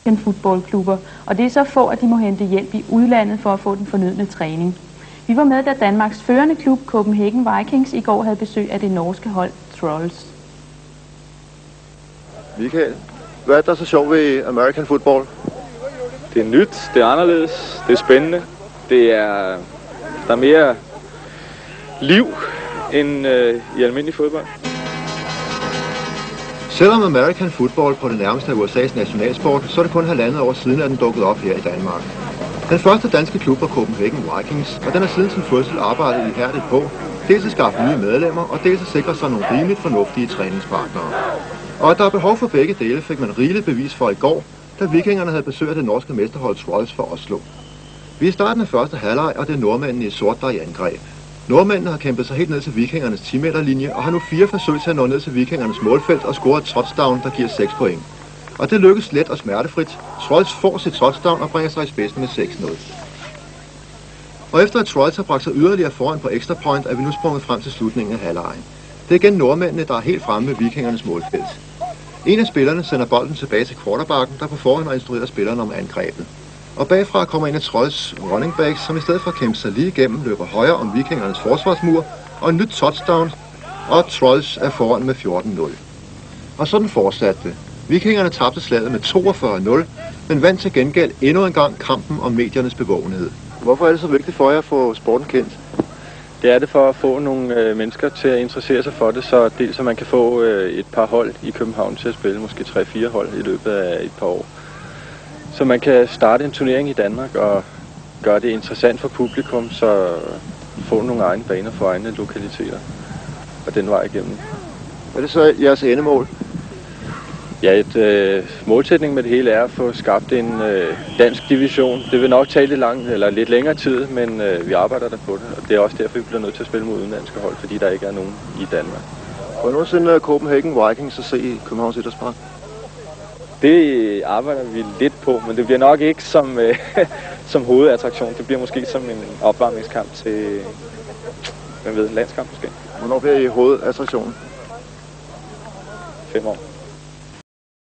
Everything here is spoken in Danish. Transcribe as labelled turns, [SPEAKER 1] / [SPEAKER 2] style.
[SPEAKER 1] fodboldklubber, og det er så få, at de må hente hjælp i udlandet for at få den fornødne træning. Vi var med, da Danmarks førende klub, Copenhagen Vikings, i går havde besøg af det norske hold Trolls.
[SPEAKER 2] Michael, hvad er der så sjovt ved American football?
[SPEAKER 3] Det er nyt, det er anderledes, det er spændende. Der er mere liv end i almindelig fodbold.
[SPEAKER 2] Selvom American football på det nærmeste er USA's nationalsport, så er det kun 1,5 år siden, at den dukkede op her i Danmark. Den første danske klub var Copenhagen Vikings, og den har siden sin fødsel arbejdet ihærdigt på, dels at skaffe nye medlemmer, og dels at sikre sig nogle rimeligt fornuftige træningspartnere. Og at der er behov for begge dele, fik man rigeligt bevis for i går, da vikingerne havde besøgt det norske mesterhold Trolls for Oslo. Vi er i starten af første halvleg, og det er nordmændene i sort, der er i angreb. Nordmændene har kæmpet sig helt ned til vikingernes 10-meterlinje og har nu 4 forsøg til at nå ned til vikingernes målfelt og score et touchdown, der giver 6 point. Og det lykkes let og smertefrit. Trolls får sit touchdown og bringer sig i spidsen med 6-0. Og efter at Trolls har bragt sig yderligere foran på extra point, er vi nu sprunget frem til slutningen af halvlegen. Det er igen nordmændene, der er helt fremme ved vikingernes målfelt. En af spillerne sender bolden tilbage til quarterbacken, der på forhånd har instrueret spillerne om angrebet. Og bagfra kommer en af Trolls running backs, som i stedet for at kæmpe sig lige igennem, løber højre om vikingernes forsvarsmur, og en nyt touchdown, og Trolls er foran med 14-0. Og sådan fortsatte det. Vikingerne tabte slaget med 42-0, men vandt til gengæld endnu en gang kampen om mediernes bevågenhed. Hvorfor er det så vigtigt for jer at få sporten kendt?
[SPEAKER 3] Det er det for at få nogle mennesker til at interessere sig for det, så dels så man kan få et par hold i København til at spille, måske 3-4 hold i løbet af et par år. Så man kan starte en turnering i Danmark og gøre det interessant for publikum, så få nogle egne baner for egne lokaliteter og den vej igennem.
[SPEAKER 2] Er det så jeres endemål?
[SPEAKER 3] Ja, målsætning med det hele er at få skabt en dansk division. Det vil nok tage lidt længere tid, men vi arbejder der på det. Og det er også derfor, vi bliver nødt til at spille mod udenlandske hold, fordi der ikke er nogen i Danmark.
[SPEAKER 2] Hvor nogensinde Copenhagen Vikings at se i Københavns Idrætspark?
[SPEAKER 3] Det arbejder vi lidt på, men det bliver nok ikke som hovedattraktion. Det bliver måske som en opvarmningskamp til, landskamp måske.
[SPEAKER 2] Hvornår bliver I hovedattraktionen?
[SPEAKER 3] 5 år.